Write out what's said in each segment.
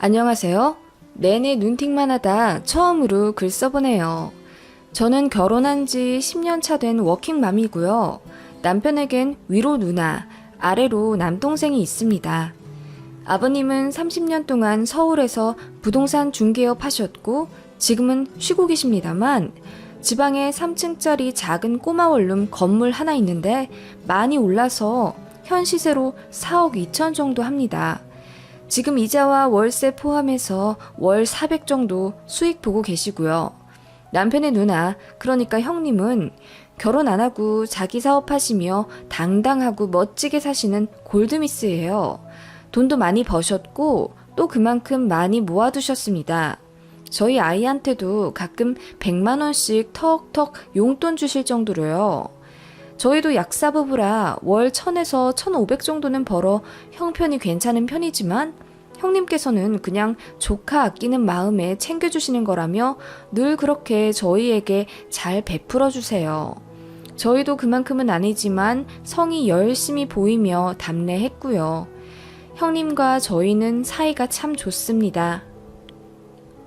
안녕하세요. 내내 눈팅만 하다 처음으로 글 써보네요. 저는 결혼한 지 10년 차 된 워킹맘이고요. 남편에겐 위로 누나, 아래로 남동생이 있습니다. 아버님은 30년 동안 서울에서 부동산 중개업 하셨고 지금은 쉬고 계십니다만 지방에 3층짜리 작은 꼬마 원룸 건물 하나 있는데 많이 올라서 현 시세로 4억 2천 정도 합니다. 지금 이자와 월세 포함해서 월 400 정도 수익 보고 계시고요. 남편의 누나, 그러니까 형님은 결혼 안 하고 자기 사업하시며 당당하고 멋지게 사시는 골드미스예요. 돈도 많이 버셨고 또 그만큼 많이 모아두셨습니다. 저희 아이한테도 가끔 100만 원씩 턱턱 용돈 주실 정도로요. 저희도 약사부부라 월 1000에서 1500 정도는 벌어 형편이 괜찮은 편이지만 형님께서는 그냥 조카 아끼는 마음에 챙겨주시는 거라며 늘 그렇게 저희에게 잘 베풀어 주세요. 저희도 그만큼은 아니지만 성이 열심히 보이며 답례했고요. 형님과 저희는 사이가 참 좋습니다.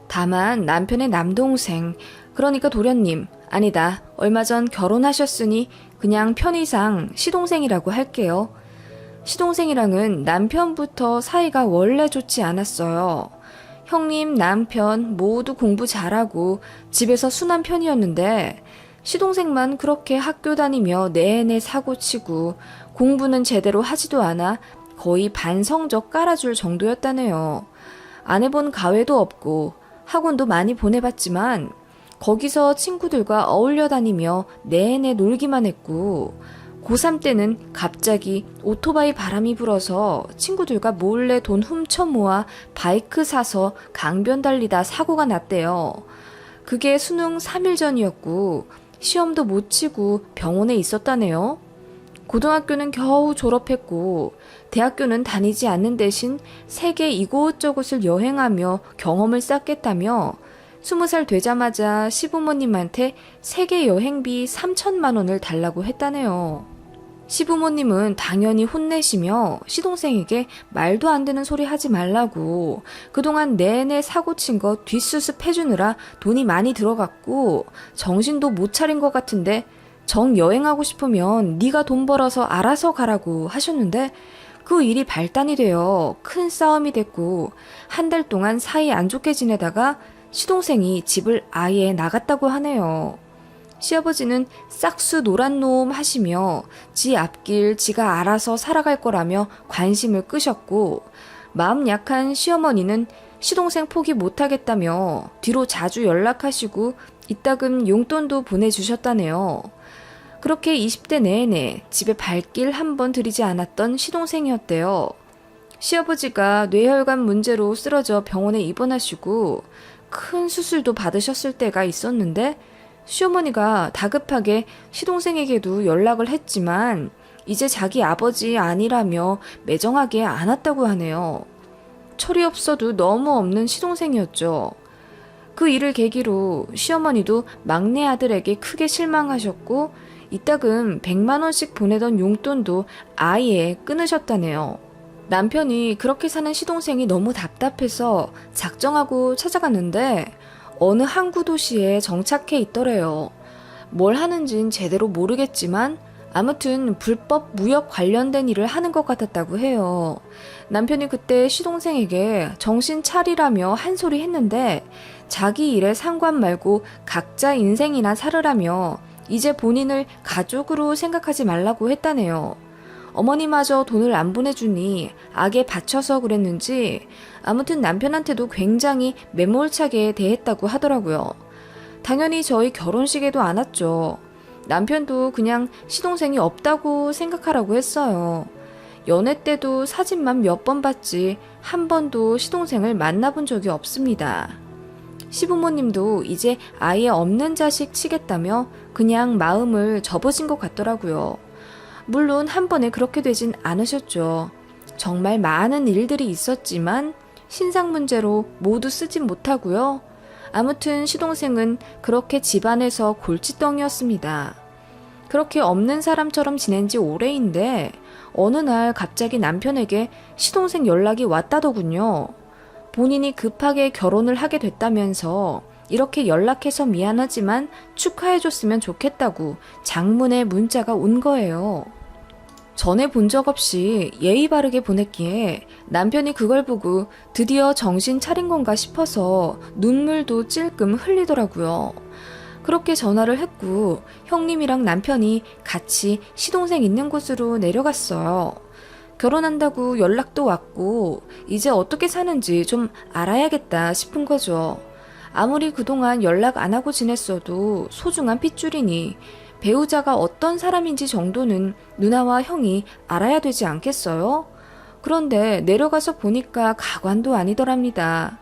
다만 남편의 남동생, 그러니까 도련님, 아니다, 얼마 전 결혼하셨으니 그냥 편의상 시동생이라고 할게요. 시동생이랑은 남편부터 사이가 원래 좋지 않았어요. 형님, 남편 모두 공부 잘하고 집에서 순한 편이었는데 시동생만 그렇게 학교 다니며 내내 사고치고 공부는 제대로 하지도 않아 거의 반성적 깔아줄 정도였다네요. 안 해본 가외도 없고 학원도 많이 보내봤지만 거기서 친구들과 어울려 다니며 내내 놀기만 했고 고3 때는 갑자기 오토바이 바람이 불어서 친구들과 몰래 돈 훔쳐 모아 바이크 사서 강변 달리다 사고가 났대요. 그게 수능 3일 전이었고 시험도 못 치고 병원에 있었다네요. 고등학교는 겨우 졸업했고 대학교는 다니지 않는 대신 세계 이곳저곳을 여행하며 경험을 쌓겠다며 20살 되자마자 시부모님한테 세계 여행비 3천만 원을 달라고 했다네요. 시부모님은 당연히 혼내시며 시동생에게 말도 안 되는 소리 하지 말라고 그동안 내내 사고친 거 뒷수습 해주느라 돈이 많이 들어갔고 정신도 못 차린 것 같은데 정 여행하고 싶으면 네가 돈 벌어서 알아서 가라고 하셨는데 그 일이 발단이 되어 큰 싸움이 됐고 한 달 동안 사이 안 좋게 지내다가 시동생이 집을 아예 나갔다고 하네요. 시아버지는 싹수 노란 놈 하시며 지 앞길 지가 알아서 살아갈 거라며 관심을 끄셨고 마음 약한 시어머니는 시동생 포기 못하겠다며 뒤로 자주 연락하시고 이따금 용돈도 보내주셨다네요. 그렇게 20대 내내 집에 발길 한 번 들이지 않았던 시동생이었대요. 시아버지가 뇌혈관 문제로 쓰러져 병원에 입원하시고 큰 수술도 받으셨을 때가 있었는데 시어머니가 다급하게 시동생에게도 연락을 했지만 이제 자기 아버지 아니라며 매정하게 안 왔다고 하네요. 철이 없어도 너무 없는 시동생이었죠. 그 일을 계기로 시어머니도 막내 아들에게 크게 실망하셨고 이따금 100만 원씩 보내던 용돈도 아예 끊으셨다네요. 남편이 그렇게 사는 시동생이 너무 답답해서 작정하고 찾아갔는데 어느 항구 도시에 정착해 있더래요. 뭘 하는진 제대로 모르겠지만 아무튼 불법 무역 관련된 일을 하는 것 같았다고 해요. 남편이 그때 시동생에게 정신 차리라며 한 소리 했는데 자기 일에 상관 말고 각자 인생이나 살으라며 이제 본인을 가족으로 생각하지 말라고 했다네요. 어머니마저 돈을 안 보내주니 악에 받쳐서 그랬는지 아무튼 남편한테도 굉장히 매몰차게 대했다고 하더라고요. 당연히 저희 결혼식에도 안 왔죠. 남편도 그냥 시동생이 없다고 생각하라고 했어요. 연애 때도 사진만 몇 번 봤지 한 번도 시동생을 만나본 적이 없습니다. 시부모님도 이제 아예 없는 자식 치겠다며 그냥 마음을 접으신 것 같더라고요. 물론 한 번에 그렇게 되진 않으셨죠. 정말 많은 일들이 있었지만 신상 문제로 모두 쓰진 못하고요. 아무튼 시동생은 그렇게 집안에서 골칫덩이였습니다. 그렇게 없는 사람처럼 지낸 지 오래인데 어느 날 갑자기 남편에게 시동생 연락이 왔다더군요. 본인이 급하게 결혼을 하게 됐다면서 이렇게 연락해서 미안하지만 축하해줬으면 좋겠다고 장문의 문자가 온 거예요. 전에 본 적 없이 예의 바르게 보냈기에 남편이 그걸 보고 드디어 정신 차린 건가 싶어서 눈물도 찔끔 흘리더라고요. 그렇게 전화를 했고 형님이랑 남편이 같이 시동생 있는 곳으로 내려갔어요. 결혼한다고 연락도 왔고 이제 어떻게 사는지 좀 알아야겠다 싶은 거죠. 아무리 그동안 연락 안 하고 지냈어도 소중한 핏줄이니 배우자가 어떤 사람인지 정도는 누나와 형이 알아야 되지 않겠어요? 그런데 내려가서 보니까 가관도 아니더랍니다.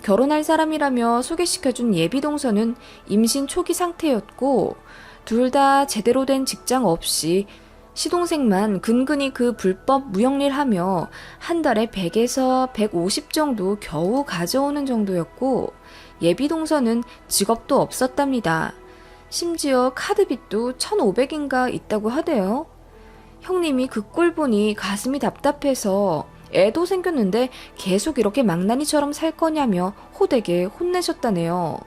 결혼할 사람이라며 소개시켜준 예비동서는 임신 초기 상태였고 둘 다 제대로 된 직장 없이 시동생만 근근히 그 불법 무역일 하며 한 달에 100에서 150 정도 겨우 가져오는 정도였고 예비동서는 직업도 없었답니다. 심지어 카드빚도 1,500인가 있다고 하대요. 형님이 그 꼴 보니 가슴이 답답해서 애도 생겼는데 계속 이렇게 망나니처럼 살 거냐며 호되게 혼내셨다네요.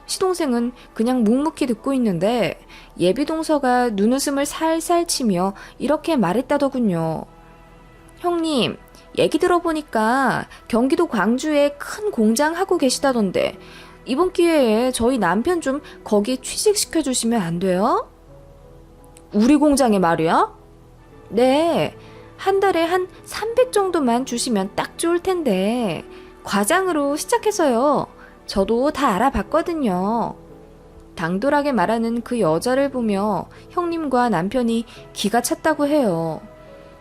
시동생은 그냥 묵묵히 듣고 있는데 예비동서가 눈웃음을 살살 치며 이렇게 말했다더군요. 형님, 얘기 들어보니까 경기도 광주에 큰 공장 하고 계시다던데 이번 기회에 저희 남편 좀 거기 취직시켜 주시면 안 돼요? 우리 공장에 말이야? 네, 한 달에 한 300 정도만 주시면 딱 좋을 텐데 과장으로 시작해서요. 저도 다 알아봤거든요. 당돌하게 말하는 그 여자를 보며 형님과 남편이 기가 찼다고 해요.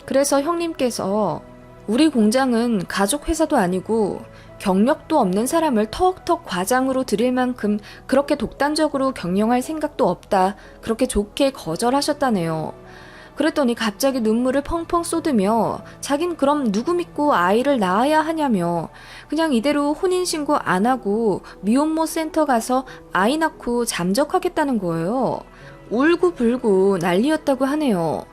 그래서 형님께서 우리 공장은 가족 회사도 아니고 경력도 없는 사람을 턱턱 과장으로 들일 만큼 그렇게 독단적으로 경영할 생각도 없다. 그렇게 좋게 거절하셨다네요. 그랬더니 갑자기 눈물을 펑펑 쏟으며 자긴 그럼 누구 믿고 아이를 낳아야 하냐며 그냥 이대로 혼인신고 안 하고 미혼모 센터 가서 아이 낳고 잠적하겠다는 거예요. 울고불고 난리였다고 하네요.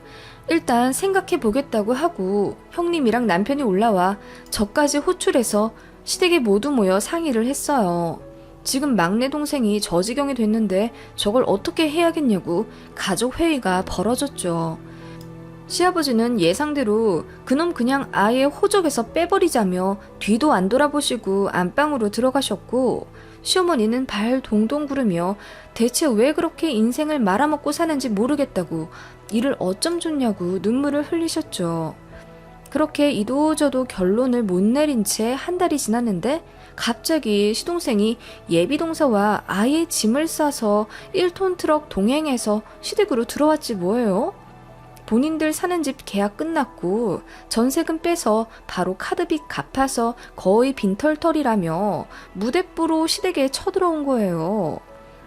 일단 생각해 보겠다고 하고 형님이랑 남편이 올라와 저까지 호출해서 시댁에 모두 모여 상의를 했어요. 지금 막내 동생이 저 지경이 됐는데 저걸 어떻게 해야겠냐고 가족 회의가 벌어졌죠. 시아버지는 예상대로 그놈 그냥 아예 호적에서 빼버리자며 뒤도 안 돌아보시고 안방으로 들어가셨고 시어머니는 발 동동 구르며 대체 왜 그렇게 인생을 말아먹고 사는지 모르겠다고 이를 어쩜 좋냐고 눈물을 흘리셨죠. 그렇게 이도저도 결론을 못 내린 채 한 달이 지났는데 갑자기 시동생이 예비동서와 아예 짐을 싸서 1톤 트럭 동행해서 시댁으로 들어왔지 뭐예요? 본인들 사는 집 계약 끝났고 전세금 빼서 바로 카드빚 갚아서 거의 빈털털이라며 무대뽀로 시댁에 쳐들어온 거예요.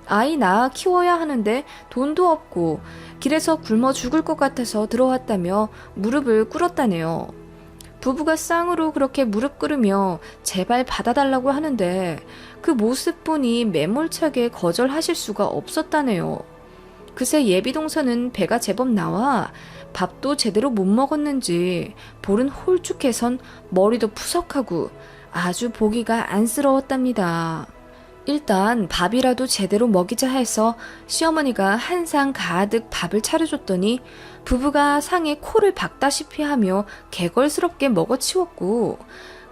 아이 낳아 키워야 하는데 돈도 없고 길에서 굶어 죽을 것 같아서 들어왔다며 무릎을 꿇었다네요. 부부가 쌍으로 그렇게 무릎 꿇으며 제발 받아달라고 하는데 그 모습 보니 매몰차게 거절하실 수가 없었다네요. 그새 예비동서는 배가 제법 나와 밥도 제대로 못 먹었는지 볼은 홀쭉해선 머리도 푸석하고 아주 보기가 안쓰러웠답니다. 일단 밥이라도 제대로 먹이자 해서 시어머니가 한 상 가득 밥을 차려줬더니 부부가 상에 코를 박다시피 하며 개걸스럽게 먹어치웠고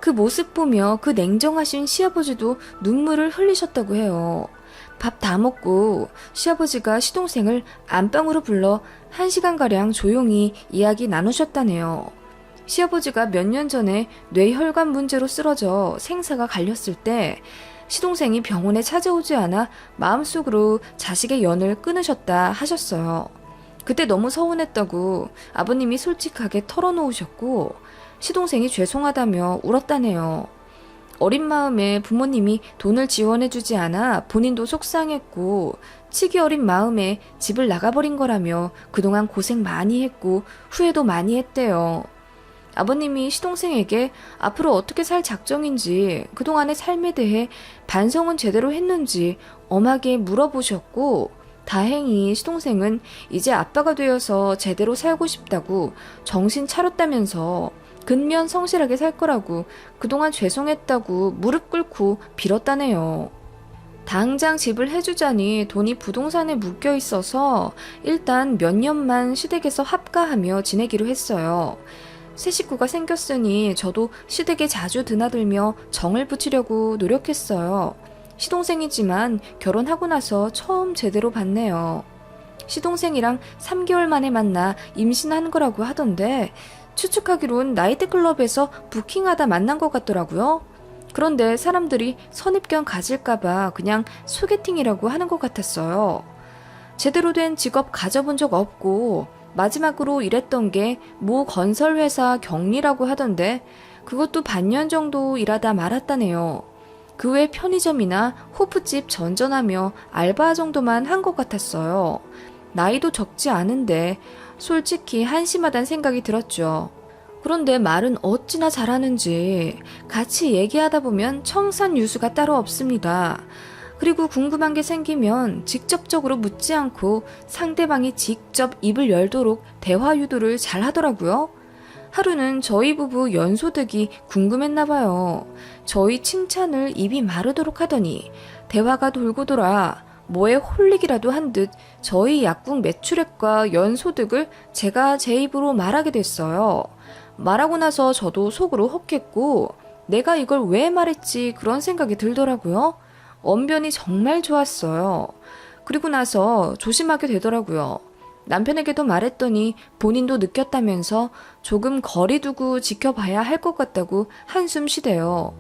그 모습 보며 그 냉정하신 시아버지도 눈물을 흘리셨다고 해요. 밥 다 먹고 시아버지가 시동생을 안방으로 불러 1시간가량 조용히 이야기 나누셨다네요. 시아버지가 몇 년 전에 뇌혈관 문제로 쓰러져 생사가 갈렸을 때 시동생이 병원에 찾아오지 않아 마음속으로 자식의 연을 끊으셨다 하셨어요. 그때 너무 서운했다고 아버님이 솔직하게 털어놓으셨고 시동생이 죄송하다며 울었다네요. 어린 마음에 부모님이 돈을 지원해주지 않아 본인도 속상했고 치기 어린 마음에 집을 나가버린 거라며 그동안 고생 많이 했고 후회도 많이 했대요. 아버님이 시동생에게 앞으로 어떻게 살 작정인지 그동안의 삶에 대해 반성은 제대로 했는지 엄하게 물어보셨고 다행히 시동생은 이제 아빠가 되어서 제대로 살고 싶다고 정신 차렸다면서 근면 성실하게 살 거라고 그동안 죄송했다고 무릎 꿇고 빌었다네요. 당장 집을 해주자니 돈이 부동산에 묶여 있어서 일단 몇 년만 시댁에서 합가하며 지내기로 했어요. 새 식구가 생겼으니 저도 시댁에 자주 드나들며 정을 붙이려고 노력했어요. 시동생이지만 결혼하고 나서 처음 제대로 봤네요. 시동생이랑 3개월 만에 만나 임신한 거라고 하던데 추측하기론 나이트 클럽에서 부킹하다 만난 것 같더라고요. 그런데 사람들이 선입견 가질까봐 그냥 소개팅이라고 하는 것 같았어요. 제대로 된 직업 가져본 적 없고 마지막으로 일했던 게 모 건설회사 경리라고 하던데 그것도 반년 정도 일하다 말았다네요. 그 외 편의점이나 호프집 전전하며 알바 정도만 한 것 같았어요. 나이도 적지 않은데 솔직히 한심하단 생각이 들었죠. 그런데 말은 어찌나 잘하는지 같이 얘기하다 보면 청산유수가 따로 없습니다. 그리고 궁금한 게 생기면 직접적으로 묻지 않고 상대방이 직접 입을 열도록 대화 유도를 잘 하더라고요. 하루는 저희 부부 연소득이 궁금했나 봐요. 저희 칭찬을 입이 마르도록 하더니 대화가 돌고 돌아 뭐에 홀리기라도 한 듯 저희 약국 매출액과 연소득을 제가 제 입으로 말하게 됐어요. 말하고 나서 저도 속으로 혹했고 내가 이걸 왜 말했지 그런 생각이 들더라고요. 언변이 정말 좋았어요. 그리고 나서 조심하게 되더라고요. 남편에게도 말했더니 본인도 느꼈다면서 조금 거리 두고 지켜봐야 할 것 같다고 한숨 쉬대요.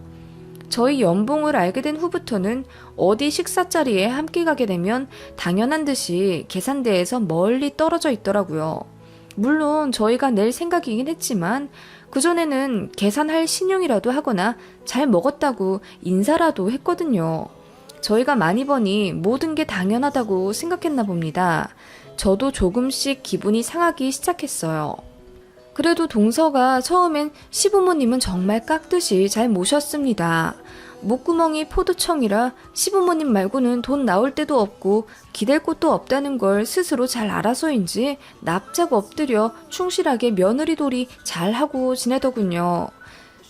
저희 연봉을 알게 된 후부터는 어디 식사 자리에 함께 가게 되면 당연한 듯이 계산대에서 멀리 떨어져 있더라고요. 물론 저희가 낼 생각이긴 했지만 그전에는 계산할 신용이라도 하거나 잘 먹었다고 인사라도 했거든요. 저희가 많이 버니 모든 게 당연하다고 생각했나 봅니다. 저도 조금씩 기분이 상하기 시작했어요. 그래도 동서가 처음엔 시부모님은 정말 깍듯이 잘 모셨습니다. 목구멍이 포도청이라 시부모님 말고는 돈 나올 데도 없고 기댈 곳도 없다는 걸 스스로 잘 알아서인지 납작 엎드려 충실하게 며느리돌이 잘하고 지내더군요.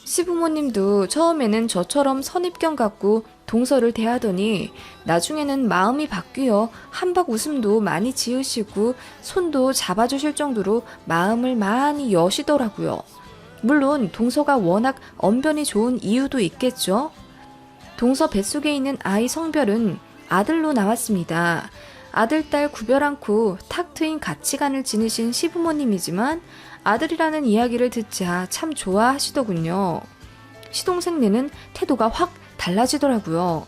시부모님도 처음에는 저처럼 선입견 갖고 동서를 대하더니 나중에는 마음이 바뀌어 한박 웃음도 많이 지으시고 손도 잡아주실 정도로 마음을 많이 여시더라고요. 물론 동서가 워낙 언변이 좋은 이유도 있겠죠. 동서 뱃속에 있는 아이 성별은 아들로 나왔습니다. 아들, 딸 구별 않고 탁 트인 가치관을 지니신 시부모님이지만 아들이라는 이야기를 듣자 참 좋아하시더군요. 시동생네는 태도가 확 달라지더라고요.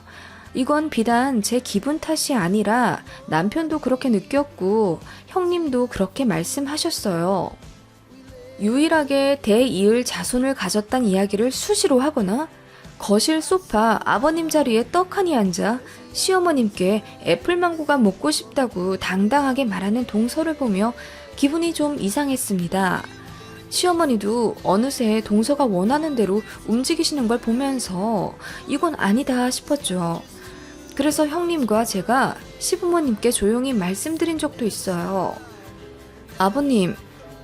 이건 비단 제 기분 탓이 아니라 남편도 그렇게 느꼈고 형님도 그렇게 말씀하셨어요. 유일하게 대이을 자손을 가졌단 이야기를 수시로 하거나 거실 소파 아버님 자리에 떡하니 앉아 시어머님께 애플망고가 먹고 싶다고 당당하게 말하는 동서를 보며 기분이 좀 이상했습니다. 시어머니도 어느새 동서가 원하는 대로 움직이시는 걸 보면서 이건 아니다 싶었죠. 그래서 형님과 제가 시부모님께 조용히 말씀드린 적도 있어요. 아버님,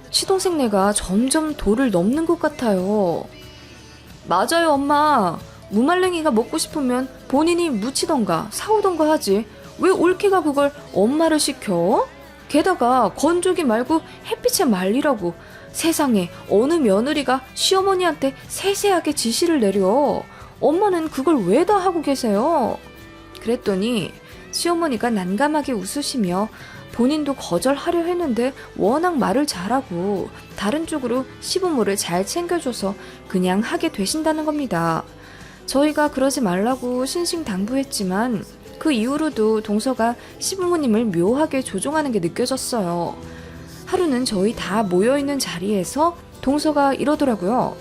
시동생네가 점점 도를 넘는 것 같아요. 맞아요, 엄마. 무말랭이가 먹고 싶으면 본인이 무치던가 사오던가 하지. 왜 올케가 그걸 엄마를 시켜? 게다가 건조기 말고 햇빛에 말리라고. 세상에 어느 며느리가 시어머니한테 세세하게 지시를 내려. 엄마는 그걸 왜 다 하고 계세요? 그랬더니 시어머니가 난감하게 웃으시며 본인도 거절하려 했는데 워낙 말을 잘하고 다른 쪽으로 시부모를 잘 챙겨줘서 그냥 하게 되신다는 겁니다. 저희가 그러지 말라고 신신당부했지만 그 이후로도 동서가 시부모님을 묘하게 조종하는 게 느껴졌어요. 하루는 저희 다 모여있는 자리에서 동서가 이러더라고요.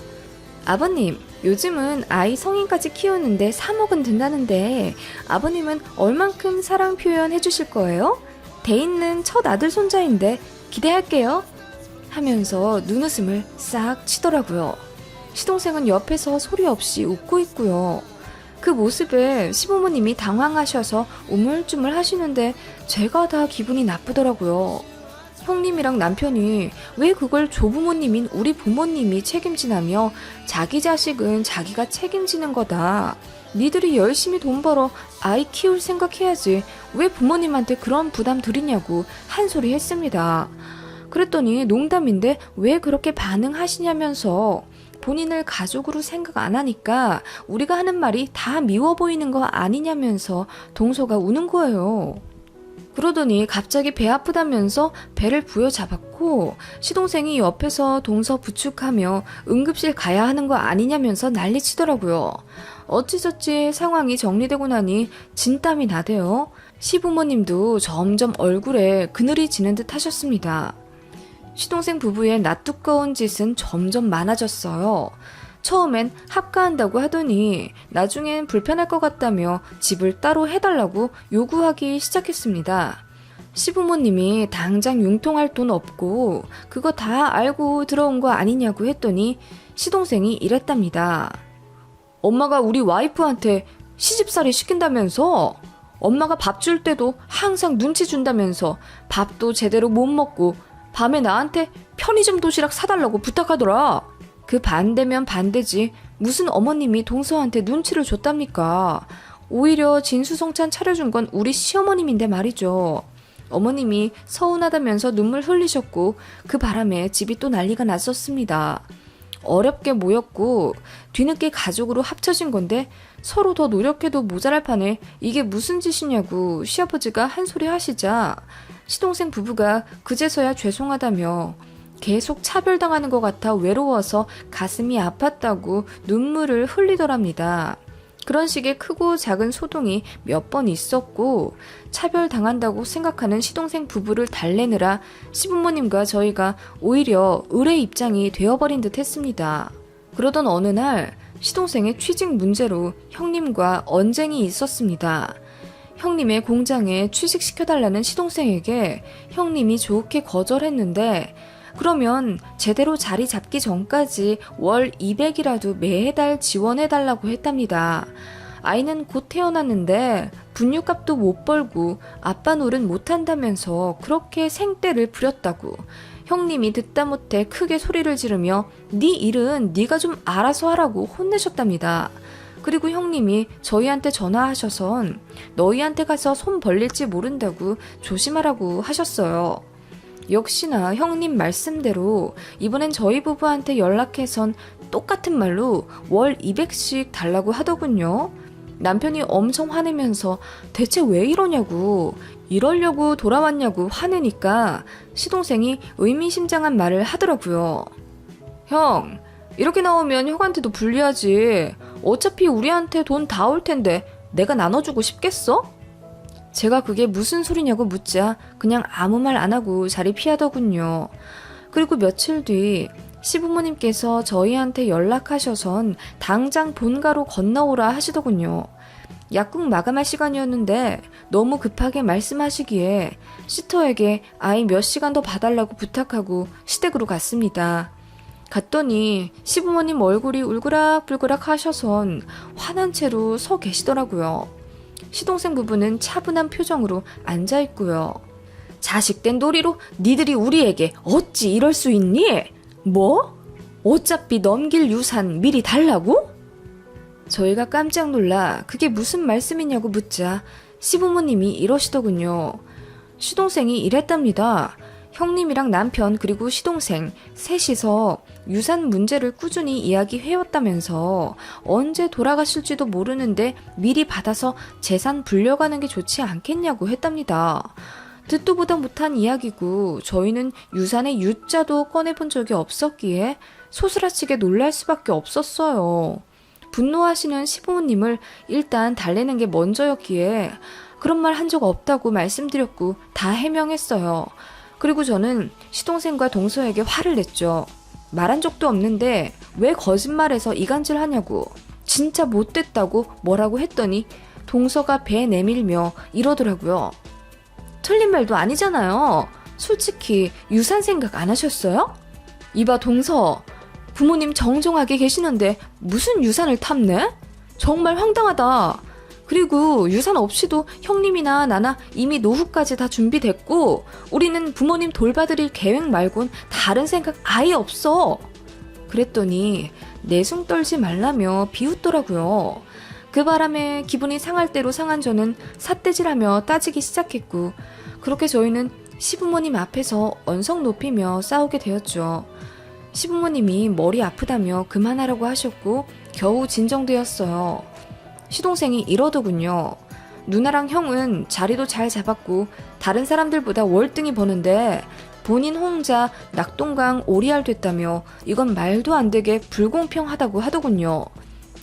아버님, 요즘은 아이 성인까지 키우는데 3억은 든다는데 아버님은 얼만큼 사랑 표현 해주실 거예요? 돼 있는 첫 아들 손자인데 기대할게요. 하면서 눈웃음을 싹 치더라고요. 시동생은 옆에서 소리 없이 웃고 있고요. 그 모습에 시부모님이 당황하셔서 우물쭈물 하시는데 제가 다 기분이 나쁘더라고요. 형님이랑 남편이 왜 그걸 조부모님인 우리 부모님이 책임지냐며 자기 자식은 자기가 책임지는 거다. 니들이 열심히 돈 벌어 아이 키울 생각해야지 왜 부모님한테 그런 부담 드리냐고 한 소리 했습니다. 그랬더니 농담인데 왜 그렇게 반응하시냐면서 본인을 가족으로 생각 안 하니까 우리가 하는 말이 다 미워 보이는 거 아니냐면서 동서가 우는 거예요. 그러더니 갑자기 배 아프다면서 배를 부여잡았고 시동생이 옆에서 동서 부축하며 응급실 가야 하는 거 아니냐면서 난리치더라고요. 어찌저찌 상황이 정리되고 나니 진땀이 나대요. 시부모님도 점점 얼굴에 그늘이 지는 듯 하셨습니다. 시동생 부부의 낯두꺼운 짓은 점점 많아졌어요. 처음엔 합가한다고 하더니 나중엔 불편할 것 같다며 집을 따로 해달라고 요구하기 시작했습니다. 시부모님이 당장 융통할 돈 없고 그거 다 알고 들어온 거 아니냐고 했더니 시동생이 이랬답니다. 엄마가 우리 와이프한테 시집살이 시킨다면서? 엄마가 밥 줄 때도 항상 눈치 준다면서 밥도 제대로 못 먹고 밤에 나한테 편의점 도시락 사달라고 부탁하더라. 그 반대면 반대지 무슨 어머님이 동서한테 눈치를 줬답니까? 오히려 진수성찬 차려준 건 우리 시어머님인데 말이죠. 어머님이 서운하다면서 눈물 흘리셨고 그 바람에 집이 또 난리가 났었습니다. 어렵게 모였고 뒤늦게 가족으로 합쳐진 건데 서로 더 노력해도 모자랄 판에 이게 무슨 짓이냐고 시아버지가 한 소리 하시자 시동생 부부가 그제서야 죄송하다며 계속 차별당하는 것 같아 외로워서 가슴이 아팠다고 눈물을 흘리더랍니다. 그런 식의 크고 작은 소동이 몇 번 있었고 차별당한다고 생각하는 시동생 부부를 달래느라 시부모님과 저희가 오히려 을의 입장이 되어버린 듯 했습니다. 그러던 어느 날 시동생의 취직 문제로 형님과 언쟁이 있었습니다. 형님의 공장에 취직시켜달라는 시동생에게 형님이 좋게 거절했는데 그러면 제대로 자리 잡기 전까지 월 200이라도 매달 지원해달라고 했답니다. 아이는 곧 태어났는데 분유값도 못 벌고 아빠 노릇 못한다면서 그렇게 생떼를 부렸다고 형님이 듣다 못해 크게 소리를 지르며 네 일은 네가 좀 알아서 하라고 혼내셨답니다. 그리고 형님이 저희한테 전화하셔선 너희한테 가서 손 벌릴지 모른다고 조심하라고 하셨어요. 역시나 형님 말씀대로 이번엔 저희 부부한테 연락해선 똑같은 말로 월 200씩 달라고 하더군요. 남편이 엄청 화내면서 대체 왜 이러냐고 이러려고 돌아왔냐고 화내니까 시동생이 의미심장한 말을 하더라고요. 형, 이렇게 나오면 형한테도 불리하지. 어차피 우리한테 돈 다 올 텐데 내가 나눠주고 싶겠어? 제가 그게 무슨 소리냐고 묻자 그냥 아무 말 안 하고 자리 피하더군요. 그리고 며칠 뒤 시부모님께서 저희한테 연락하셔선 당장 본가로 건너오라 하시더군요. 약국 마감할 시간이었는데 너무 급하게 말씀하시기에 시터에게 아이 몇 시간 더 봐달라고 부탁하고 시댁으로 갔습니다. 갔더니 시부모님 얼굴이 울그락불그락 하셔선 화난 채로 서 계시더라고요. 시동생 부부는 차분한 표정으로 앉아있고요. 자식된 도리로 니들이 우리에게 어찌 이럴 수 있니? 뭐? 어차피 넘길 유산 미리 달라고? 저희가 깜짝 놀라 그게 무슨 말씀이냐고 묻자 시부모님이 이러시더군요. 시동생이 이랬답니다. 형님이랑 남편 그리고 시동생 셋이서 유산 문제를 꾸준히 이야기해왔다면서 언제 돌아가실지도 모르는데 미리 받아서 재산 불려가는 게 좋지 않겠냐고 했답니다. 듣도 보다 못한 이야기고 저희는 유산의 유자도 꺼내본 적이 없었기에 소스라치게 놀랄 수밖에 없었어요. 분노하시는 시부모님을 일단 달래는 게 먼저였기에 그런 말 한 적 없다고 말씀드렸고 다 해명했어요. 그리고 저는 시동생과 동서에게 화를 냈죠. 말한 적도 없는데 왜 거짓말해서 이간질 하냐고 진짜 못됐다고 뭐라고 했더니 동서가 배 내밀며 이러더라고요. 틀린 말도 아니잖아요. 솔직히 유산 생각 안 하셨어요? 이봐 동서, 부모님 정정하게 계시는데 무슨 유산을 탐내? 정말 황당하다. 그리고 유산 없이도 형님이나 나나 이미 노후까지 다 준비됐고 우리는 부모님 돌봐드릴 계획 말곤 다른 생각 아예 없어. 그랬더니 내숭 떨지 말라며 비웃더라고요. 그 바람에 기분이 상할 대로 상한 저는 삿대질하며 따지기 시작했고 그렇게 저희는 시부모님 앞에서 언성 높이며 싸우게 되었죠. 시부모님이 머리 아프다며 그만하라고 하셨고 겨우 진정되었어요. 시동생이 이러더군요. 누나랑 형은 자리도 잘 잡았고 다른 사람들보다 월등히 버는데 본인 혼자 낙동강 오리알 됐다며 이건 말도 안 되게 불공평하다고 하더군요.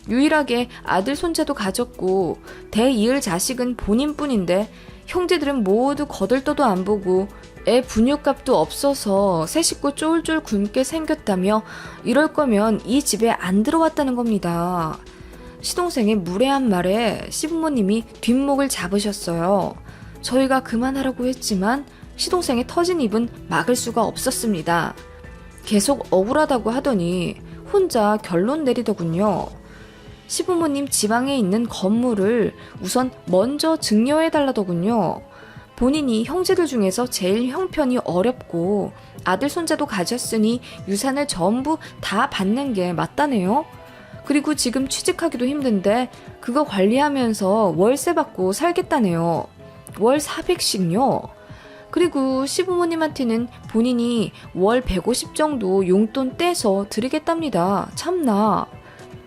유일하게 아들 손자도 가졌고 대이을 자식은 본인뿐인데 형제들은 모두 거들떠도 안 보고 애 분유값도 없어서 새 식구 쫄쫄 굶게 생겼다며 이럴 거면 이 집에 안 들어왔다는 겁니다. 시동생의 무례한 말에 시부모님이 뒷목을 잡으셨어요. 저희가 그만하라고 했지만 시동생의 터진 입은 막을 수가 없었습니다. 계속 억울하다고 하더니 혼자 결론 내리더군요. 시부모님 지방에 있는 건물을 우선 먼저 증여해달라더군요. 본인이 형제들 중에서 제일 형편이 어렵고 아들 손자도 가졌으니 유산을 전부 다 받는 게 맞다네요. 그리고 지금 취직하기도 힘든데 그거 관리하면서 월세 받고 살겠다네요. 월 400씩요. 그리고 시부모님한테는 본인이 월 150 정도 용돈 떼서 드리겠답니다. 참나.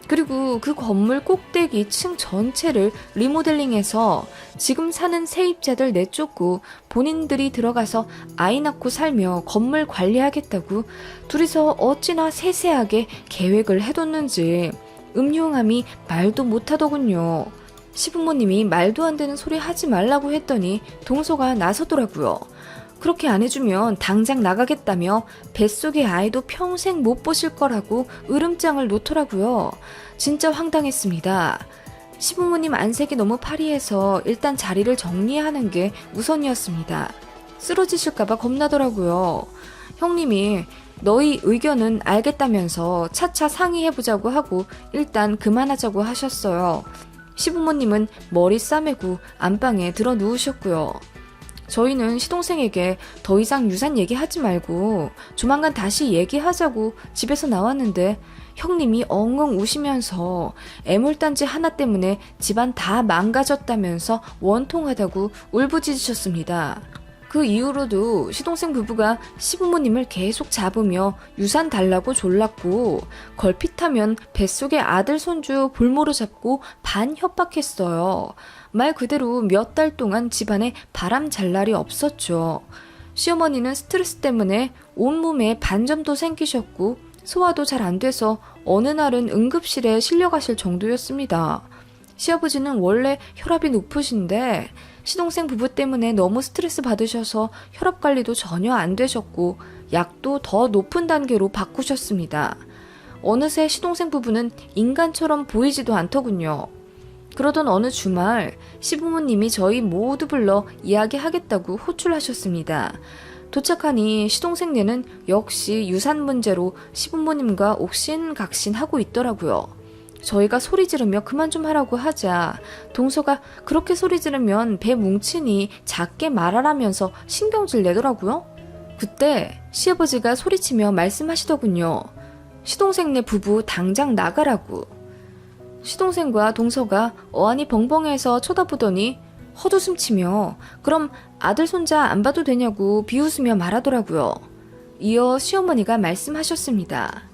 그리고 그 건물 꼭대기 층 전체를 리모델링해서 지금 사는 세입자들 내쫓고 본인들이 들어가서 아이 낳고 살며 건물 관리하겠다고 둘이서 어찌나 세세하게 계획을 해뒀는지 음흉함이 말도 못하더군요. 시부모님이 말도 안 되는 소리 하지 말라고 했더니 동서가 나서더라고요. 그렇게 안 해주면 당장 나가겠다며 뱃속의 아이도 평생 못 보실 거라고 으름장을 놓더라고요. 진짜 황당했습니다. 시부모님 안색이 너무 파리해서 일단 자리를 정리하는 게 우선이었습니다. 쓰러지실까봐 겁나더라고요. 형님이 너희 의견은 알겠다면서 차차 상의해보자고 하고 일단 그만하자고 하셨어요. 시부모님은 머리 싸매고 안방에 들어 누우셨고요. 저희는 시동생에게 더 이상 유산 얘기하지 말고 조만간 다시 얘기하자고 집에서 나왔는데 형님이 엉엉 우시면서 애물단지 하나 때문에 집안 다 망가졌다면서 원통하다고 울부짖으셨습니다. 그 이후로도 시동생 부부가 시부모님을 계속 잡으며 유산 달라고 졸랐고 걸핏하면 뱃속의 아들 손주 볼모로 잡고 반 협박했어요. 말 그대로 몇 달 동안 집안에 바람 잘 날이 없었죠. 시어머니는 스트레스 때문에 온몸에 반점도 생기셨고 소화도 잘 안 돼서 어느 날은 응급실에 실려가실 정도였습니다. 시아버지는 원래 혈압이 높으신데 시동생 부부 때문에 너무 스트레스 받으셔서 혈압 관리도 전혀 안 되셨고 약도 더 높은 단계로 바꾸셨습니다. 어느새 시동생 부부는 인간처럼 보이지도 않더군요. 그러던 어느 주말 시부모님이 저희 모두 불러 이야기하겠다고 호출하셨습니다. 도착하니 시동생네는 역시 유산 문제로 시부모님과 옥신각신하고 있더라고요. 저희가 소리 지르며 그만 좀 하라고 하자 동서가 그렇게 소리 지르면 배 뭉치니 작게 말하라면서 신경질 내더라고요. 그때 시아버지가 소리치며 말씀하시더군요. 시동생네 부부 당장 나가라고. 시동생과 동서가 어안이 벙벙해서 쳐다보더니 헛웃음치며 그럼 아들 손자 안 봐도 되냐고 비웃으며 말하더라고요. 이어 시어머니가 말씀하셨습니다.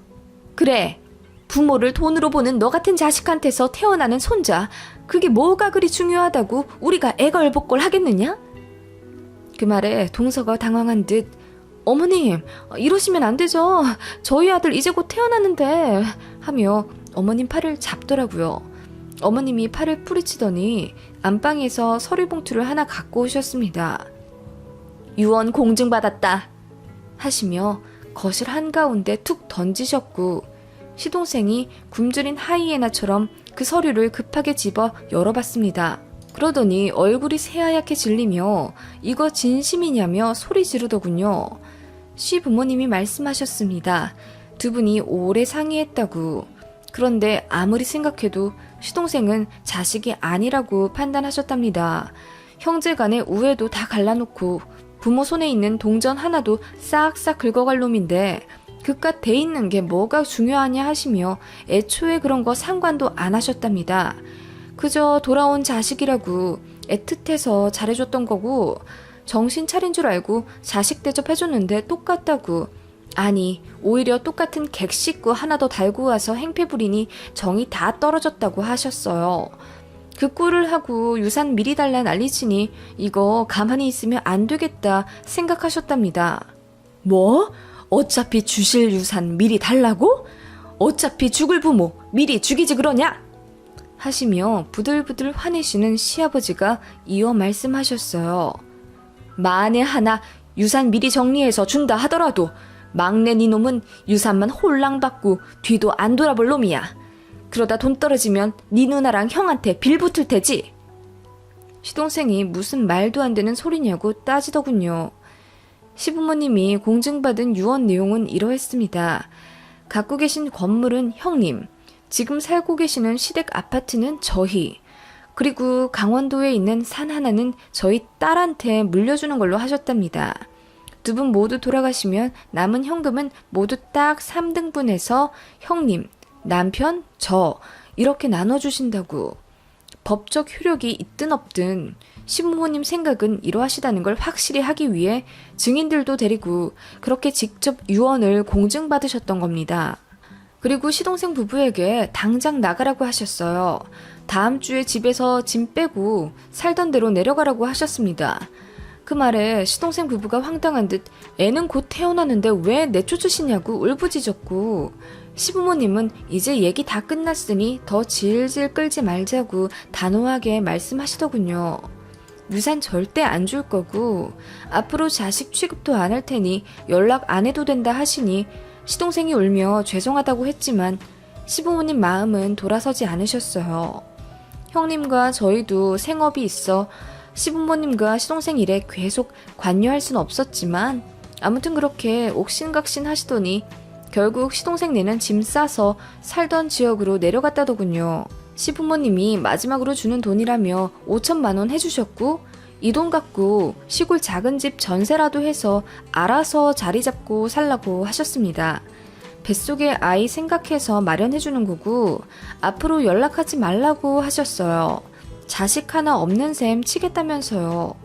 그래, 부모를 돈으로 보는 너 같은 자식한테서 태어나는 손자, 그게 뭐가 그리 중요하다고 우리가 애걸복걸 하겠느냐? 그 말에 동서가 당황한 듯 어머님, 이러시면 안 되죠. 저희 아들 이제 곧 태어났는데 하며 어머님 팔을 잡더라고요. 어머님이 팔을 뿌리치더니 안방에서 서류봉투를 하나 갖고 오셨습니다. 유언 공증받았다 하시며 거실 한가운데 툭 던지셨고 시동생이 굶주린 하이에나처럼 그 서류를 급하게 집어 열어봤습니다. 그러더니 얼굴이 새하얗게 질리며 이거 진심이냐며 소리 지르더군요. 시부모님이 말씀하셨습니다. 두 분이 오래 상의했다고. 그런데 아무리 생각해도 시동생은 자식이 아니라고 판단하셨답니다. 형제 간의 우애도 다 갈라놓고 부모 손에 있는 동전 하나도 싹싹 긁어갈 놈인데 그깟 돼 있는 게 뭐가 중요하냐 하시며 애초에 그런 거 상관도 안 하셨답니다. 그저 돌아온 자식이라고 애틋해서 잘해줬던 거고 정신 차린 줄 알고 자식 대접해줬는데 똑같다고. 아니 오히려 똑같은 객식구 하나 더 달고 와서 행패 부리니 정이 다 떨어졌다고 하셨어요. 그 꼴을 하고 유산 미리 달라 난리치니 이거 가만히 있으면 안 되겠다 생각하셨답니다. 뭐? 어차피 주실 유산 미리 달라고? 어차피 죽을 부모 미리 죽이지 그러냐? 하시며 부들부들 화내시는 시아버지가 이어 말씀하셨어요. 만에 하나 유산 미리 정리해서 준다 하더라도 막내 니놈은 유산만 홀랑 받고 뒤도 안 돌아볼 놈이야. 그러다 돈 떨어지면 니 누나랑 형한테 빌붙을 테지. 시동생이 무슨 말도 안 되는 소리냐고 따지더군요. 시부모님이 공증받은 유언 내용은 이러했습니다. 갖고 계신 건물은 형님, 지금 살고 계시는 시댁 아파트는 저희, 그리고 강원도에 있는 산 하나는 저희 딸한테 물려주는 걸로 하셨답니다. 두 분 모두 돌아가시면 남은 현금은 모두 딱 3등분해서 형님, 남편, 저 이렇게 나눠주신다고. 법적 효력이 있든 없든 시부모님 생각은 이러하시다는 걸 확실히 하기 위해 증인들도 데리고 그렇게 직접 유언을 공증받으셨던 겁니다. 그리고 시동생 부부에게 당장 나가라고 하셨어요. 다음 주에 집에서 짐 빼고 살던 대로 내려가라고 하셨습니다. 그 말에 시동생 부부가 황당한 듯 애는 곧 태어나는데 왜 내쫓으시냐고 울부짖었고, 시부모님은 이제 얘기 다 끝났으니 더 질질 끌지 말자고 단호하게 말씀하시더군요. 유산 절대 안 줄 거고 앞으로 자식 취급도 안 할 테니 연락 안 해도 된다 하시니 시동생이 울며 죄송하다고 했지만 시부모님 마음은 돌아서지 않으셨어요. 형님과 저희도 생업이 있어 시부모님과 시동생 일에 계속 관여할 수는 없었지만 아무튼 그렇게 옥신각신 하시더니 결국 시동생네는 짐 싸서 살던 지역으로 내려갔다더군요. 시부모님이 마지막으로 주는 돈이라며 5천만 원 해주셨고 이 돈 갖고 시골 작은 집 전세라도 해서 알아서 자리 잡고 살라고 하셨습니다. 뱃속에 아이 생각해서 마련해주는 거고 앞으로 연락하지 말라고 하셨어요. 자식 하나 없는 셈 치겠다면서요.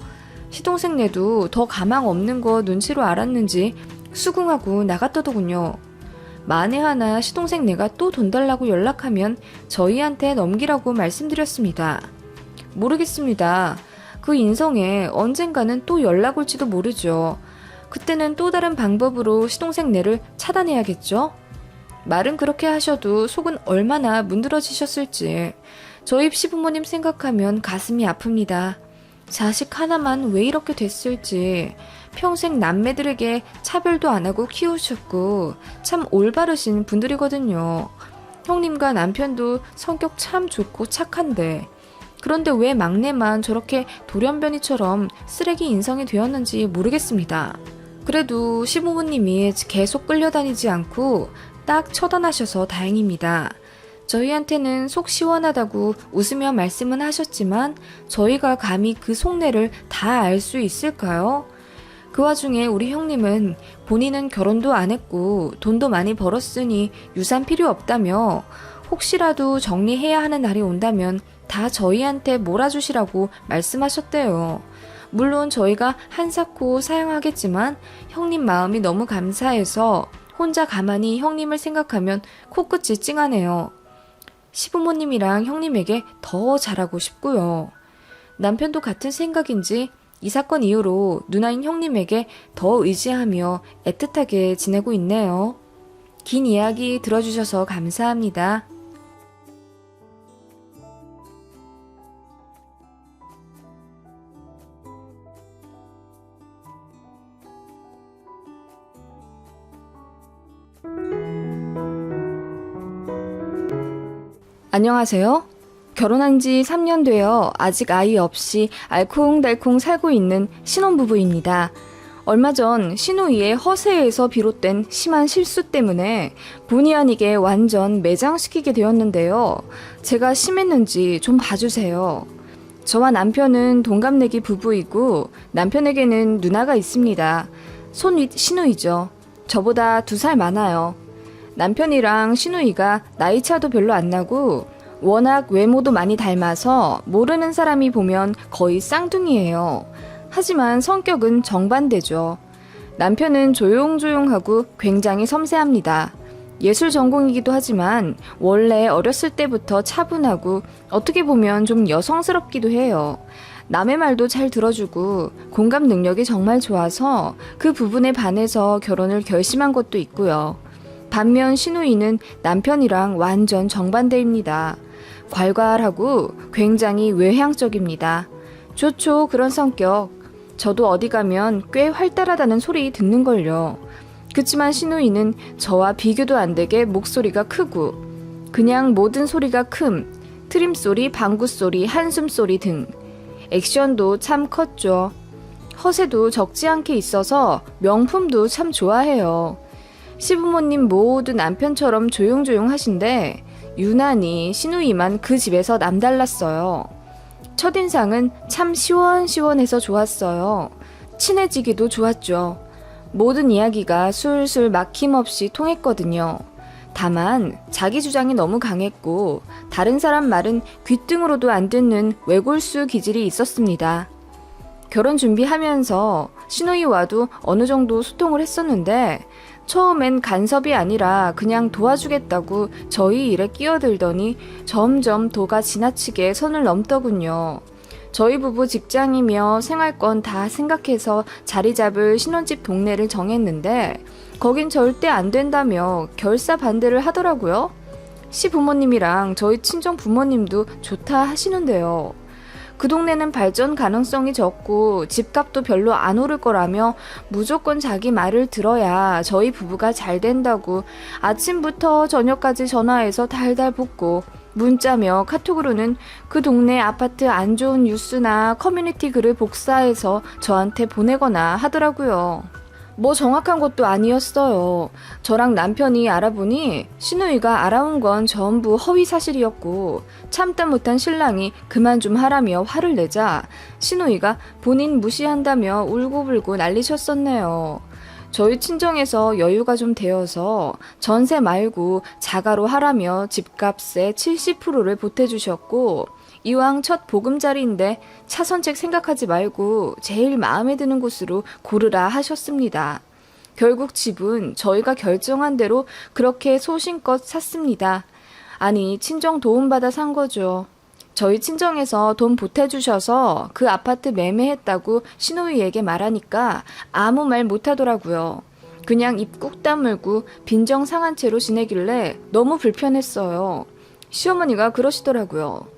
시동생네도 더 가망 없는 거 눈치로 알았는지 수긍하고 나갔더더군요. 만에 하나 시동생네가 또 돈 달라고 연락하면 저희한테 넘기라고 말씀드렸습니다. 모르겠습니다. 그 인성에 언젠가는 또 연락 올지도 모르죠. 그때는 또 다른 방법으로 시동생네를 차단해야겠죠? 말은 그렇게 하셔도 속은 얼마나 문드러지셨을지 저희 시부모님 생각하면 가슴이 아픕니다. 자식 하나만 왜 이렇게 됐을지 평생 남매들에게 차별도 안 하고 키우셨고 참 올바르신 분들이거든요. 형님과 남편도 성격 참 좋고 착한데 그런데 왜 막내만 저렇게 돌연변이처럼 쓰레기 인성이 되었는지 모르겠습니다. 그래도 시부모님이 계속 끌려다니지 않고 딱 처단하셔서 다행입니다. 저희한테는 속 시원하다고 웃으며 말씀은 하셨지만 저희가 감히 그 속내를 다 알 수 있을까요? 그 와중에 우리 형님은 본인은 결혼도 안 했고 돈도 많이 벌었으니 유산 필요 없다며 혹시라도 정리해야 하는 날이 온다면 다 저희한테 몰아주시라고 말씀하셨대요. 물론 저희가 한사코 사양하겠지만 형님 마음이 너무 감사해서 혼자 가만히 형님을 생각하면 코끝이 찡하네요. 시부모님이랑 형님에게 더 잘하고 싶고요. 남편도 같은 생각인지 이 사건 이후로 누나인 형님에게 더 의지하며 애틋하게 지내고 있네요. 긴 이야기 들어주셔서 감사합니다. 안녕하세요. 결혼한 지 3년 되어 아직 아이 없이 알콩달콩 살고 있는 신혼부부입니다. 얼마 전 신우이의 허세에서 비롯된 심한 실수 때문에 본의 아니게 완전 매장시키게 되었는데요. 제가 심했는지 좀 봐주세요. 저와 남편은 동갑내기 부부이고 남편에게는 누나가 있습니다. 손윗 신우이죠. 저보다 2살 많아요. 남편이랑 신우이가 나이차도 별로 안 나고 워낙 외모도 많이 닮아서 모르는 사람이 보면 거의 쌍둥이에요. 하지만 성격은 정반대죠. 남편은 조용조용하고 굉장히 섬세합니다. 예술 전공이기도 하지만 원래 어렸을 때부터 차분하고 어떻게 보면 좀 여성스럽기도 해요. 남의 말도 잘 들어주고 공감 능력이 정말 좋아서 그 부분에 반해서 결혼을 결심한 것도 있고요. 반면 신우이는 남편이랑 완전 정반대입니다. 괄괄하고 굉장히 외향적입니다. 좋죠, 그런 성격. 저도 어디 가면 꽤 활달하다는 소리 듣는걸요. 그치만 신우이는 저와 비교도 안 되게 목소리가 크고 그냥 모든 소리가 큼, 트림소리, 방구소리, 한숨소리 등 액션도 참 컸죠. 허세도 적지 않게 있어서 명품도 참 좋아해요. 시부모님 모두 남편처럼 조용조용 하신데 유난히 신우이만 그 집에서 남달랐어요. 첫인상은 참 시원시원해서 좋았어요. 친해지기도 좋았죠. 모든 이야기가 술술 막힘없이 통했거든요. 다만 자기 주장이 너무 강했고 다른 사람 말은 귓등으로도 안 듣는 외골수 기질이 있었습니다. 결혼 준비하면서 신우이와도 어느 정도 소통을 했었는데 처음엔 간섭이 아니라 그냥 도와주겠다고 저희 일에 끼어들더니 점점 도가 지나치게 선을 넘더군요. 저희 부부 직장이며 생활권 다 생각해서 자리 잡을 신혼집 동네를 정했는데 거긴 절대 안 된다며 결사 반대를 하더라고요. 시부모님이랑 저희 친정 부모님도 좋다 하시는데요. 그 동네는 발전 가능성이 적고 집값도 별로 안 오를 거라며 무조건 자기 말을 들어야 저희 부부가 잘 된다고 아침부터 저녁까지 전화해서 달달 볶고 문자며 카톡으로는 그 동네 아파트 안 좋은 뉴스나 커뮤니티 글을 복사해서 저한테 보내거나 하더라고요. 뭐 정확한 것도 아니었어요. 저랑 남편이 알아보니 신우이가 알아온 건 전부 허위 사실이었고 참다 못한 신랑이 그만 좀 하라며 화를 내자 신우이가 본인 무시한다며 울고불고 난리쳤었네요. 저희 친정에서 여유가 좀 되어서 전세 말고 자가로 하라며 집값의 70%를 보태주셨고 이왕 첫 보금자리인데 차선책 생각하지 말고 제일 마음에 드는 곳으로 고르라 하셨습니다. 결국 집은 저희가 결정한 대로 그렇게 소신껏 샀습니다. 아니 친정 도움받아 산 거죠. 저희 친정에서 돈 보태주셔서 그 아파트 매매했다고 신우이에게 말하니까 아무 말 못하더라고요. 그냥 입 꾹 다물고 빈정상한 채로 지내길래 너무 불편했어요. 시어머니가 그러시더라고요.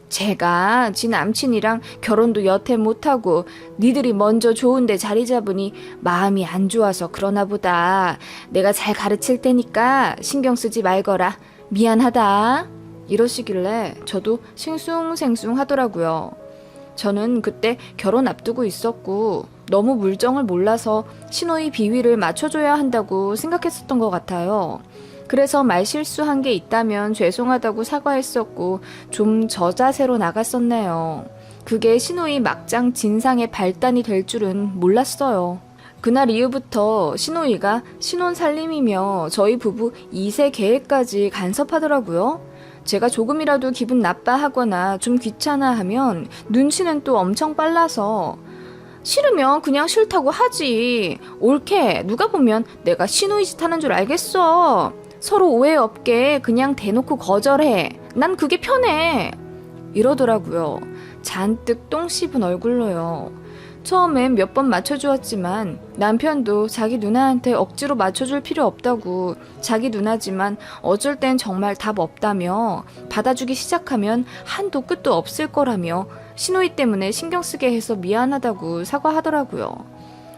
제가 지 남친이랑 결혼도 여태 못하고 니들이 먼저 좋은데 자리 잡으니 마음이 안 좋아서 그러나 보다. 내가 잘 가르칠 테니까 신경 쓰지 말거라. 미안하다. 이러시길래 저도 싱숭생숭 하더라고요. 저는 그때 결혼 앞두고 있었고 너무 물정을 몰라서 신우이 비위를 맞춰줘야 한다고 생각했었던 것 같아요. 그래서 말실수한 게 있다면 죄송하다고 사과했었고 좀 저자세로 나갔었네요. 그게 신우이 막장 진상의 발단이 될 줄은 몰랐어요. 그날 이후부터 신우이가 신혼살림이며 저희 부부 2세 계획까지 간섭하더라고요. 제가 조금이라도 기분 나빠하거나 좀 귀찮아하면 눈치는 또 엄청 빨라서 싫으면 그냥 싫다고 하지. 옳게 누가 보면 내가 신우이 짓 하는 줄 알겠어. 서로 오해 없게 그냥 대놓고 거절해. 난 그게 편해. 이러더라고요. 잔뜩 똥 씹은 얼굴로요. 처음엔 몇 번 맞춰주었지만 남편도 자기 누나한테 억지로 맞춰줄 필요 없다고 자기 누나지만 어쩔 땐 정말 답 없다며 받아주기 시작하면 한도 끝도 없을 거라며 신우이 때문에 신경 쓰게 해서 미안하다고 사과하더라고요.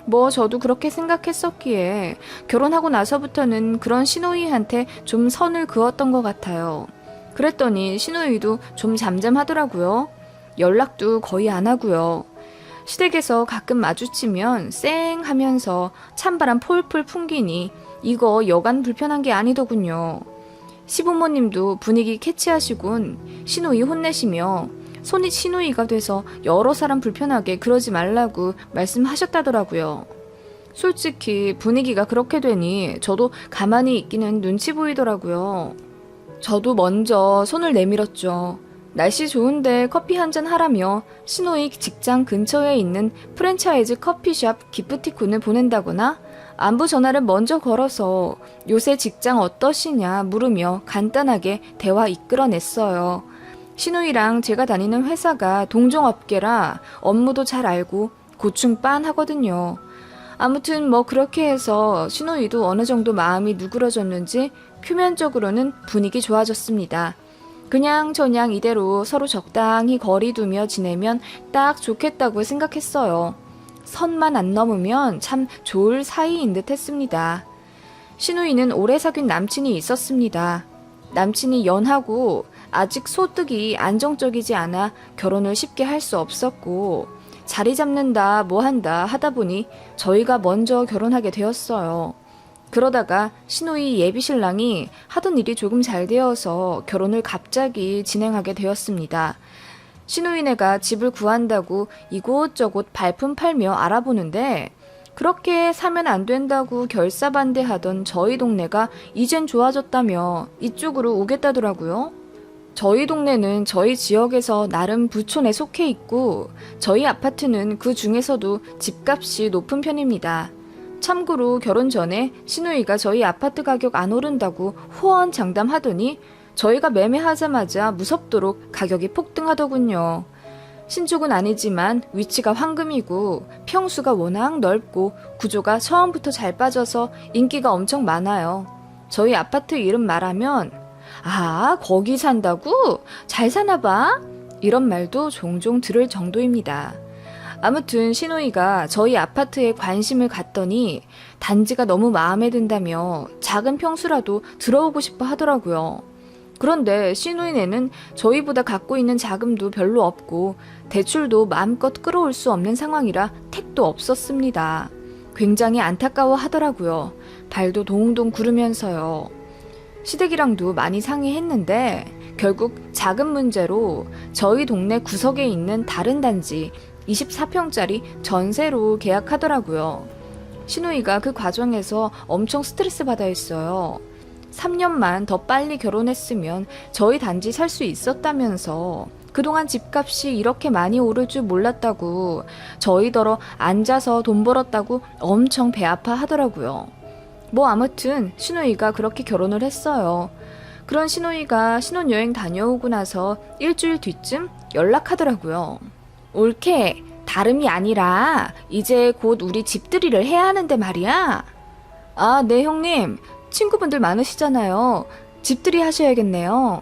뭐 저도 그렇게 생각했었기에 결혼하고 나서부터는 그런 신우이한테 좀 선을 그었던 것 같아요. 그랬더니 신우이도 좀 잠잠하더라고요. 연락도 거의 안 하고요. 시댁에서 가끔 마주치면 쌩 하면서 찬바람 폴폴 풍기니 이거 여간 불편한 게 아니더군요. 시부모님도 분위기 캐치하시곤 시누이 혼내시며 손이 시누이가 돼서 여러 사람 불편하게 그러지 말라고 말씀하셨다더라고요. 솔직히 분위기가 그렇게 되니 저도 가만히 있기는 눈치 보이더라고요. 저도 먼저 손을 내밀었죠. 날씨 좋은데 커피 한잔 하라며 시노이 직장 근처에 있는 프랜차이즈 커피숍 기프티콘을 보낸다거나 안부 전화를 먼저 걸어서 요새 직장 어떠시냐 물으며 간단하게 대화 이끌어냈어요. 시누이랑 제가 다니는 회사가 동종업계라 업무도 잘 알고 고충 빤하거든요. 아무튼 뭐 그렇게 해서 시누이도 어느 정도 마음이 누그러졌는지 표면적으로는 분위기 좋아졌습니다. 그냥저냥 이대로 서로 적당히 거리 두며 지내면 딱 좋겠다고 생각했어요. 선만 안 넘으면 참 좋을 사이인 듯 했습니다. 시누이는 오래 사귄 남친이 있었습니다. 남친이 연하고 아직 소득이 안정적이지 않아 결혼을 쉽게 할 수 없었고 자리 잡는다 뭐 한다 하다 보니 저희가 먼저 결혼하게 되었어요. 그러다가 시누이 예비신랑이 하던 일이 조금 잘 되어서 결혼을 갑자기 진행하게 되었습니다. 시누이네가 집을 구한다고 이곳저곳 발품 팔며 알아보는데 그렇게 사면 안 된다고 결사반대하던 저희 동네가 이젠 좋아졌다며 이쪽으로 오겠다더라고요. 저희 동네는 저희 지역에서 나름 부촌에 속해 있고 저희 아파트는 그 중에서도 집값이 높은 편입니다. 참고로 결혼 전에 시누이가 저희 아파트 가격 안 오른다고 호언장담하더니 저희가 매매하자마자 무섭도록 가격이 폭등하더군요. 신축은 아니지만 위치가 황금이고 평수가 워낙 넓고 구조가 처음부터 잘 빠져서 인기가 엄청 많아요. 저희 아파트 이름 말하면 아, 거기 산다고? 잘 사나 봐? 이런 말도 종종 들을 정도입니다. 아무튼 시누이가 저희 아파트에 관심을 갖더니 단지가 너무 마음에 든다며 작은 평수라도 들어오고 싶어 하더라고요. 그런데 시누이네는 저희보다 갖고 있는 자금도 별로 없고 대출도 마음껏 끌어올 수 없는 상황이라 택도 없었습니다. 굉장히 안타까워 하더라고요. 발도 동동 구르면서요. 시댁이랑도 많이 상의했는데 결국 자금 문제로 저희 동네 구석에 있는 다른 단지 24평짜리 전세로 계약하더라고요. 시누이가 그 과정에서 엄청 스트레스 받아 했어요. 3년만 더 빨리 결혼했으면 저희 단지 살 수 있었다면서 그동안 집값이 이렇게 많이 오를 줄 몰랐다고 저희더러 앉아서 돈 벌었다고 엄청 배 아파 하더라고요. 뭐 아무튼 시누이가 그렇게 결혼을 했어요. 그런 시누이가 신혼여행 다녀오고 나서 일주일 뒤쯤 연락하더라고요. 올케, 다름이 아니라 이제 곧 우리 집들이를 해야 하는데 말이야. 아, 네 형님. 친구분들 많으시잖아요. 집들이 하셔야겠네요.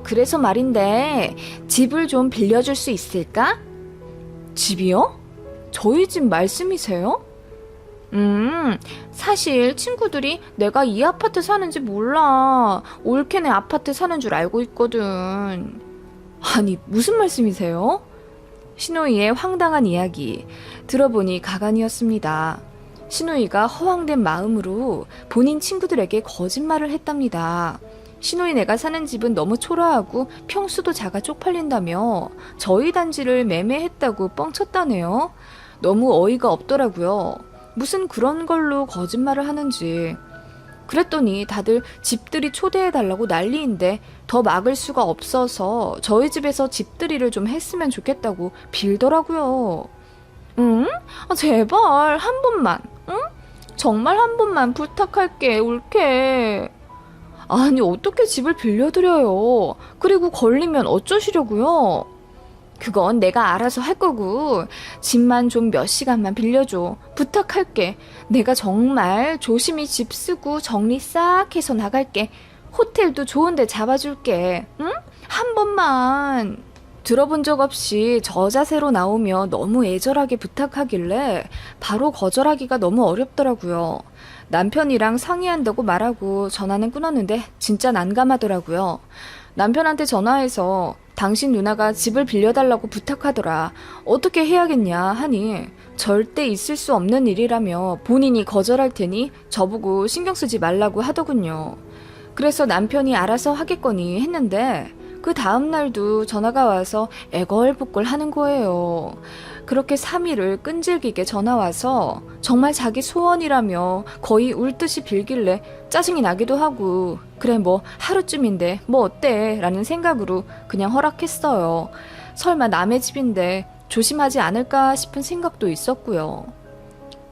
그래서 말인데 집을 좀 빌려줄 수 있을까? 집이요? 저희 집 말씀이세요? 사실 친구들이 내가 이 아파트 사는지 몰라. 올케네 아파트 사는 줄 알고 있거든. 아니, 무슨 말씀이세요? 시누이의 황당한 이야기 들어보니 가관이었습니다. 시누이가 허황된 마음으로 본인 친구들에게 거짓말을 했답니다. 시누이네가 사는 집은 너무 초라하고 평수도 작아 쪽팔린다며 저희 단지를 매매했다고 뻥쳤다네요. 너무 어이가 없더라고요. 무슨 그런 걸로 거짓말을 하는지. 그랬더니 다들 집들이 초대해달라고 난리인데 더 막을 수가 없어서 저희 집에서 집들이를 좀 했으면 좋겠다고 빌더라고요. 응? 아, 제발 한 번만, 응? 정말 한 번만 부탁할게, 올케. 아니, 어떻게 집을 빌려드려요? 그리고 걸리면 어쩌시려고요? 그건 내가 알아서 할 거고 집만 좀 몇 시간만 빌려줘. 부탁할게. 내가 정말 조심히 집 쓰고 정리 싹 해서 나갈게. 호텔도 좋은 데 잡아줄게. 응? 한 번만. 들어본 적 없이 저 자세로 나오며 너무 애절하게 부탁하길래 바로 거절하기가 너무 어렵더라고요. 남편이랑 상의한다고 말하고 전화는 끊었는데 진짜 난감하더라고요. 남편한테 전화해서 당신 누나가 집을 빌려달라고 부탁하더라. 어떻게 해야겠냐 하니 절대 있을 수 없는 일이라며 본인이 거절할 테니 저보고 신경 쓰지 말라고 하더군요. 그래서 남편이 알아서 하겠거니 했는데 그 다음 날도 전화가 와서 애걸복걸 하는 거예요. 그렇게 3일을 끈질기게 전화 와서 정말 자기 소원이라며 거의 울듯이 빌길래 짜증이 나기도 하고 그래 뭐 하루쯤인데 뭐 어때 라는 생각으로 그냥 허락했어요. 설마 남의 집인데 조심하지 않을까 싶은 생각도 있었고요.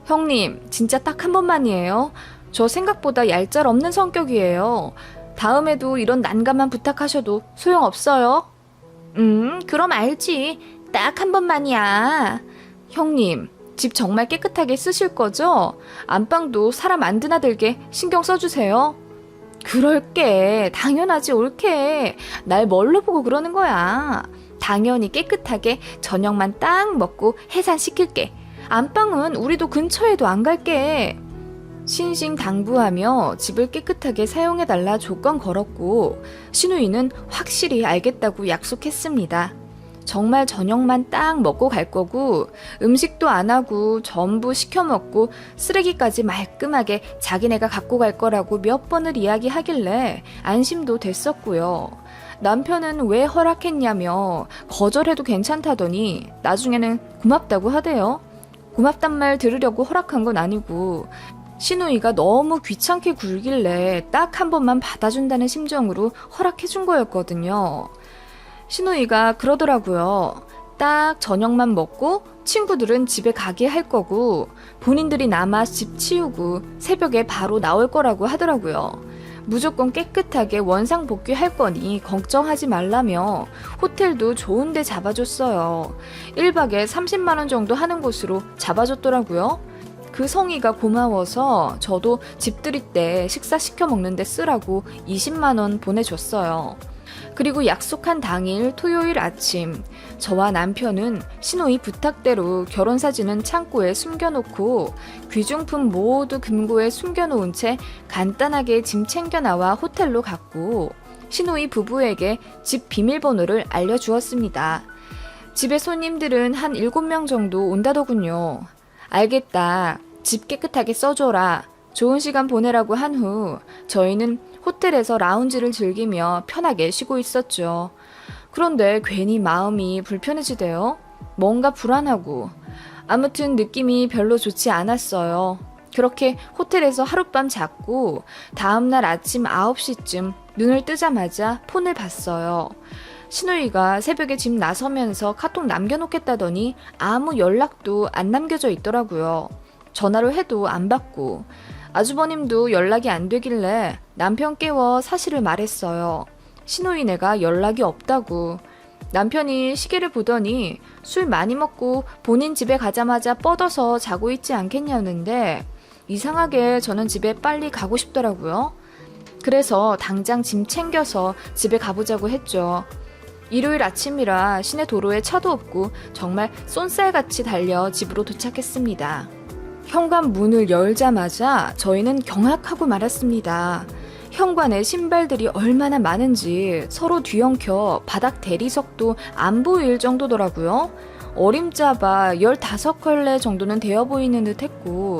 형님 진짜 딱 한 번만이에요. 저 생각보다 얄짤 없는 성격이에요. 다음에도 이런 난감한 부탁하셔도 소용없어요. 그럼 알지. 딱 한 번만이야. 형님, 집 정말 깨끗하게 쓰실 거죠? 안방도 사람 안 드나들게 신경 써주세요. 그럴게. 당연하지 옳게. 날 뭘로 보고 그러는 거야. 당연히 깨끗하게 저녁만 딱 먹고 해산시킬게. 안방은 우리도 근처에도 안 갈게. 신신당부하며 집을 깨끗하게 사용해달라 조건 걸었고 신우이는 확실히 알겠다고 약속했습니다. 정말 저녁만 딱 먹고 갈 거고 음식도 안 하고 전부 시켜 먹고 쓰레기까지 말끔하게 자기네가 갖고 갈 거라고 몇 번을 이야기하길래 안심도 됐었고요. 남편은 왜 허락했냐며 거절해도 괜찮다더니 나중에는 고맙다고 하대요. 고맙단 말 들으려고 허락한 건 아니고 신우이가 너무 귀찮게 굴길래 딱 한 번만 받아준다는 심정으로 허락해준 거였거든요. 신우이가 그러더라고요. 딱 저녁만 먹고 친구들은 집에 가게 할 거고 본인들이 남아 집 치우고 새벽에 바로 나올 거라고 하더라고요. 무조건 깨끗하게 원상 복귀할 거니 걱정하지 말라며 호텔도 좋은 데 잡아줬어요. 1박에 30만 원 정도 하는 곳으로 잡아줬더라고요. 그 성의가 고마워서 저도 집들이 때 식사 시켜 먹는데 쓰라고 20만 원 보내줬어요. 그리고 약속한 당일 토요일 아침 저와 남편은 신우이 부탁대로 결혼사진은 창고에 숨겨놓고 귀중품 모두 금고에 숨겨놓은 채 간단하게 짐 챙겨 나와 호텔로 갔고 신우이 부부에게 집 비밀번호를 알려주었습니다. 집에 손님들은 한 7명 정도 온다더군요. 알겠다. 집 깨끗하게 써줘라. 좋은 시간 보내라고 한 후 저희는 호텔에서 라운지를 즐기며 편하게 쉬고 있었죠. 그런데 괜히 마음이 불편해지대요. 뭔가 불안하고 아무튼 느낌이 별로 좋지 않았어요. 그렇게 호텔에서 하룻밤 잤고 다음날 아침 9시쯤 눈을 뜨자마자 폰을 봤어요. 신우이가 새벽에 집 나서면서 카톡 남겨놓겠다더니 아무 연락도 안 남겨져 있더라고요. 전화로 해도 안 받고 아주버님도 연락이 안 되길래 남편 깨워 사실을 말했어요. 신우이네가 연락이 없다고. 남편이 시계를 보더니 술 많이 먹고 본인 집에 가자마자 뻗어서 자고 있지 않겠냐는데 이상하게 저는 집에 빨리 가고 싶더라고요. 그래서 당장 짐 챙겨서 집에 가보자고 했죠. 일요일 아침이라 시내 도로에 차도 없고 정말 쏜살같이 달려 집으로 도착했습니다. 현관 문을 열자마자 저희는 경악하고 말았습니다. 현관에 신발들이 얼마나 많은지 서로 뒤엉켜 바닥 대리석도 안 보일 정도더라고요. 어림잡아 15컬레 정도는 되어 보이는 듯 했고